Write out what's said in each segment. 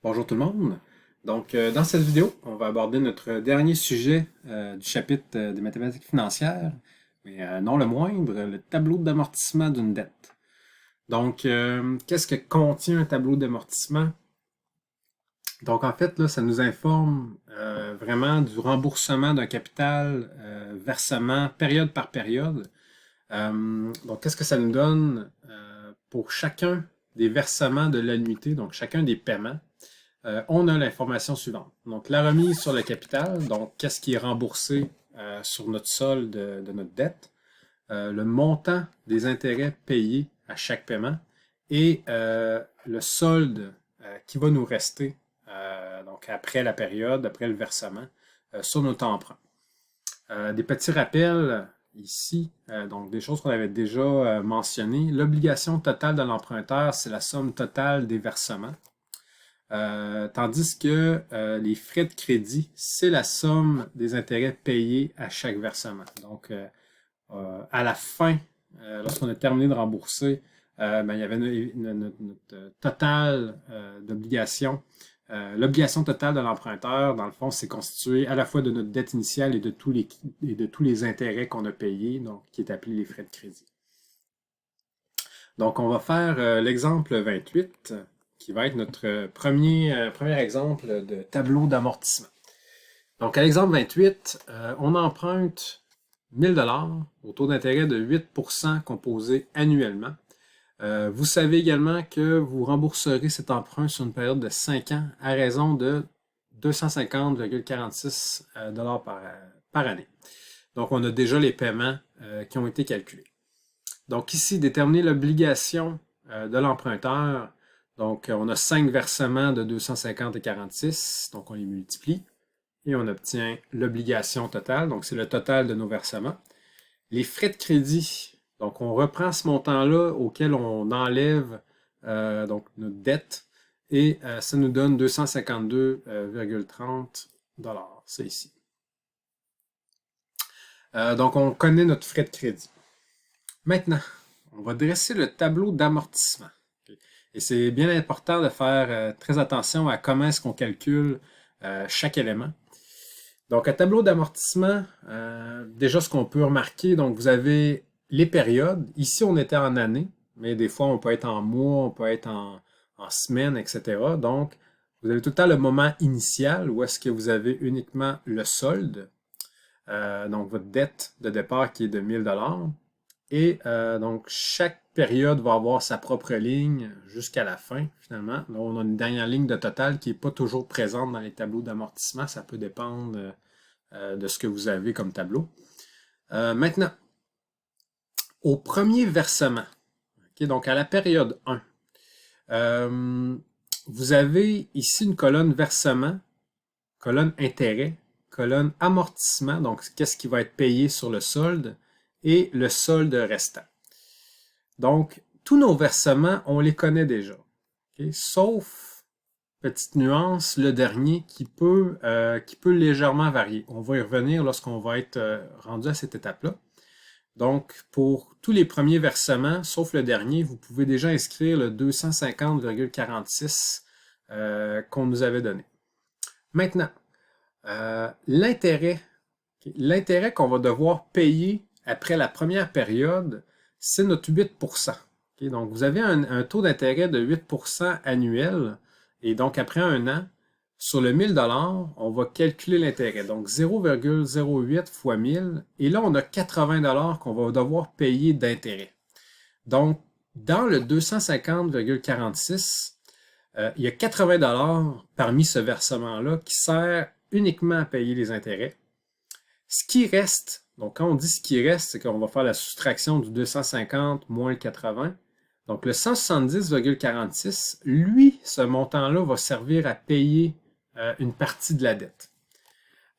Bonjour tout le monde. Donc, dans cette vidéo, on va aborder notre dernier sujet du chapitre des mathématiques financières, mais non le moindre, le tableau d'amortissement d'une dette. Donc, qu'est-ce que contient un tableau d'amortissement? Donc, en fait, là, ça nous informe vraiment du remboursement d'un capital, versement, période par période. Donc, qu'est-ce que ça nous donne pour chacun des versements de l'annuité, donc chacun des paiements? On a l'information suivante. Donc, la remise sur le capital, donc qu'est-ce qui est remboursé sur notre solde de notre dette, le montant des intérêts payés à chaque paiement et le solde qui va nous rester donc après la période, après le versement, sur notre emprunt. Des petits rappels ici, donc des choses qu'on avait déjà mentionnées. L'obligation totale de l'emprunteur, c'est la somme totale des versements. Tandis que les frais de crédit, c'est la somme des intérêts payés à chaque versement. Donc, à la fin, lorsqu'on a terminé de rembourser, il y avait notre total d'obligation. L'obligation totale de l'emprunteur, dans le fond, c'est constitué à la fois de notre dette initiale et de tous les intérêts qu'on a payés, donc qui est appelé les frais de crédit. Donc, on va faire l'exemple 28 qui va être notre premier exemple de tableau d'amortissement. Donc, à l'exemple 28, on emprunte 1000 $ au taux d'intérêt de 8% composé annuellement. Vous savez également que vous rembourserez cet emprunt sur une période de 5 ans à raison de 250,46 $ par année. Donc, on a déjà les paiements qui ont été calculés. Donc, ici, déterminer l'obligation de l'emprunteur. Donc, on a 5 versements de 250 et 46, donc on les multiplie et on obtient l'obligation totale, donc c'est le total de nos versements. Les frais de crédit, donc on reprend ce montant-là auquel on enlève donc notre dette et ça nous donne 252,30 $. C'est ici. Donc, on connaît notre frais de crédit. Maintenant, on va dresser le tableau d'amortissement. Et c'est bien important de faire très attention à comment est-ce qu'on calcule chaque élément. Donc, un tableau d'amortissement, déjà ce qu'on peut remarquer, donc vous avez les périodes. Ici, on était en année, mais des fois, on peut être en mois, on peut être en semaine, etc. Donc, vous avez tout le temps le moment initial où est-ce que vous avez uniquement le solde, donc votre dette de départ qui est de 1000 $. Et donc, chaque période va avoir sa propre ligne jusqu'à la fin, finalement. Là, on a une dernière ligne de total qui n'est pas toujours présente dans les tableaux d'amortissement. Ça peut dépendre de ce que vous avez comme tableau. Maintenant, au premier versement, donc à la période 1, vous avez ici une colonne versement, colonne intérêt, colonne amortissement, donc qu'est-ce qui va être payé sur le solde, et le solde restant. Donc, tous nos versements, on les connaît déjà. Sauf, petite nuance, le dernier qui peut légèrement varier. On va y revenir lorsqu'on va être rendu à cette étape-là. Donc, pour tous les premiers versements, sauf le dernier, vous pouvez déjà inscrire le 250,46 qu'on nous avait donné. Maintenant, l'intérêt qu'on va devoir payer après la première période, c'est notre 8%. Donc, vous avez un taux d'intérêt de 8% annuel. Et donc, après un an, sur le 1000 $, on va calculer l'intérêt. Donc, 0,08 fois 1000. Et là, on a 80 $ qu'on va devoir payer d'intérêt. Donc, dans le 250,46, il y a 80 $ parmi ce versement-là qui sert uniquement à payer les intérêts. Ce qui reste, donc quand on dit ce qui reste, c'est qu'on va faire la soustraction du 250 moins le 80. Donc le 170,46, lui, ce montant-là va servir à payer une partie de la dette.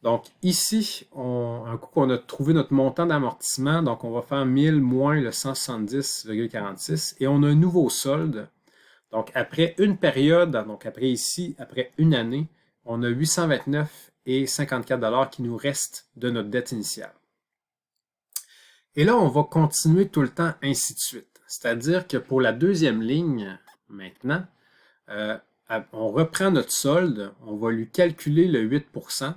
Donc ici, un coup qu'on a trouvé notre montant d'amortissement, donc on va faire 1000 moins le 170,46 et on a un nouveau solde. Donc après une période, donc après ici, après une année, on a 829 et 54 $ qui nous restent de notre dette initiale. Et là, on va continuer tout le temps ainsi de suite. C'est-à-dire que pour la deuxième ligne, maintenant, on reprend notre solde, on va lui calculer le 8%,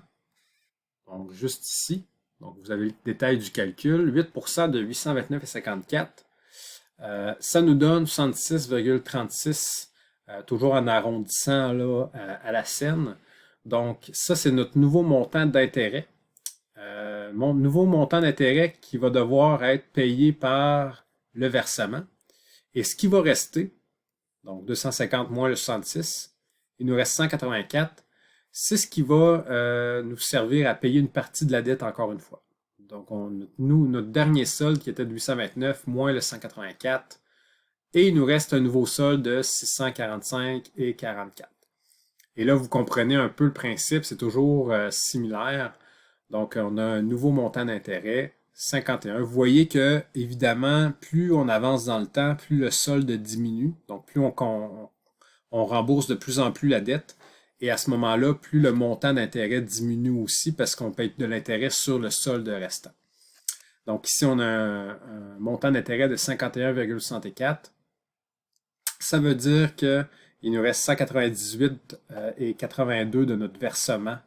donc juste ici. Donc vous avez le détail du calcul, 8% de 829,54. Ça nous donne 66,36, toujours en arrondissant là, à la scène. Donc ça, c'est notre nouveau montant d'intérêt. Mon nouveau montant d'intérêt qui va devoir être payé par le versement. Et ce qui va rester, donc 250 moins le 66, il nous reste 184. C'est ce qui va nous servir à payer une partie de la dette encore une fois. Donc, notre dernier solde qui était de 829 moins le 184, et il nous reste un nouveau solde de 645,44. Et là, vous comprenez un peu le principe, c'est toujours similaire. Donc, on a un nouveau montant d'intérêt, 51. Vous voyez que, évidemment, plus on avance dans le temps, plus le solde diminue. Donc, plus on rembourse de plus en plus la dette. Et à ce moment-là, plus le montant d'intérêt diminue aussi parce qu'on paye de l'intérêt sur le solde restant. Donc, ici, on a un montant d'intérêt de 51,64. Ça veut dire qu'il nous reste 198,82 de notre versement,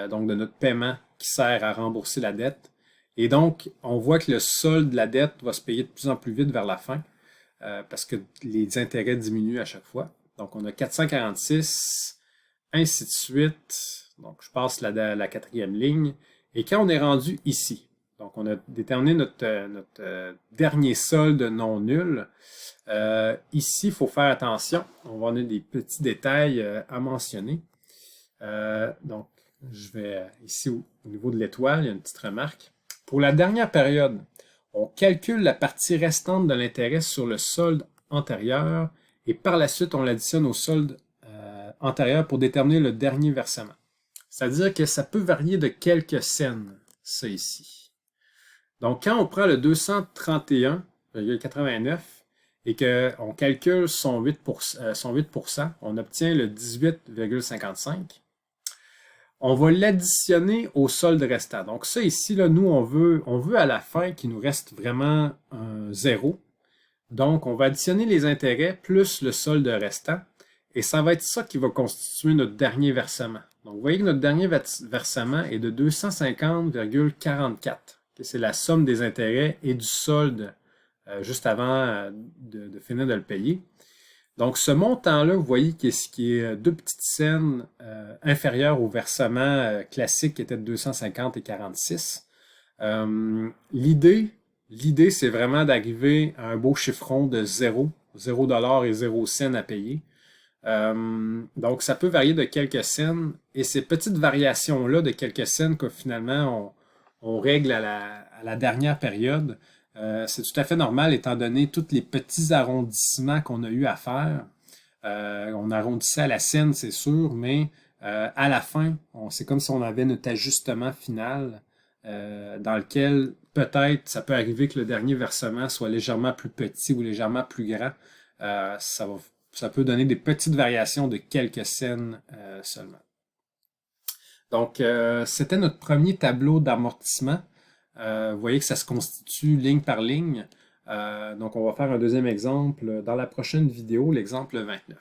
donc de notre paiement qui sert à rembourser la dette. Et donc, on voit que le solde de la dette va se payer de plus en plus vite vers la fin parce que les intérêts diminuent à chaque fois. Donc, on a 446, ainsi de suite. Donc, je passe la quatrième ligne. Et quand on est rendu ici, donc on a déterminé notre dernier solde non nul. Ici, il faut faire attention. On va avoir des petits détails à mentionner. Donc, je vais ici au niveau de l'étoile, il y a une petite remarque. Pour la dernière période, on calcule la partie restante de l'intérêt sur le solde antérieur et par la suite, on l'additionne au solde antérieur pour déterminer le dernier versement. C'est-à-dire que ça peut varier de quelques cents, ça ici. Donc, quand on prend le 231,89 et qu'on calcule son 8%, on obtient le 18,55. On va l'additionner au solde restant. Donc ça ici, là, nous, on veut à la fin qu'il nous reste vraiment un zéro. Donc, on va additionner les intérêts plus le solde restant. Et ça va être ça qui va constituer notre dernier versement. Donc, vous voyez que notre dernier versement est de 250,44. C'est la somme des intérêts et du solde juste avant de finir de le payer. Donc, ce montant-là, vous voyez qui est deux petites scènes inférieures au versement classique qui était de 250 et 46. L'idée, c'est vraiment d'arriver à un beau chiffron de 0 $ et 0 cents à payer. Donc, ça peut varier de quelques cents. Et ces petites variations-là de quelques cents que finalement on règle à la dernière période, c'est tout à fait normal étant donné tous les petits arrondissements qu'on a eu à faire. On arrondissait à la scène, c'est sûr, mais à la fin, c'est comme si on avait notre ajustement final dans lequel peut-être ça peut arriver que le dernier versement soit légèrement plus petit ou légèrement plus grand. Ça peut donner des petites variations de quelques cents seulement. Donc, c'était notre premier tableau d'amortissement. Vous voyez que ça se constitue ligne par ligne. Donc, on va faire un deuxième exemple dans la prochaine vidéo, l'exemple 29.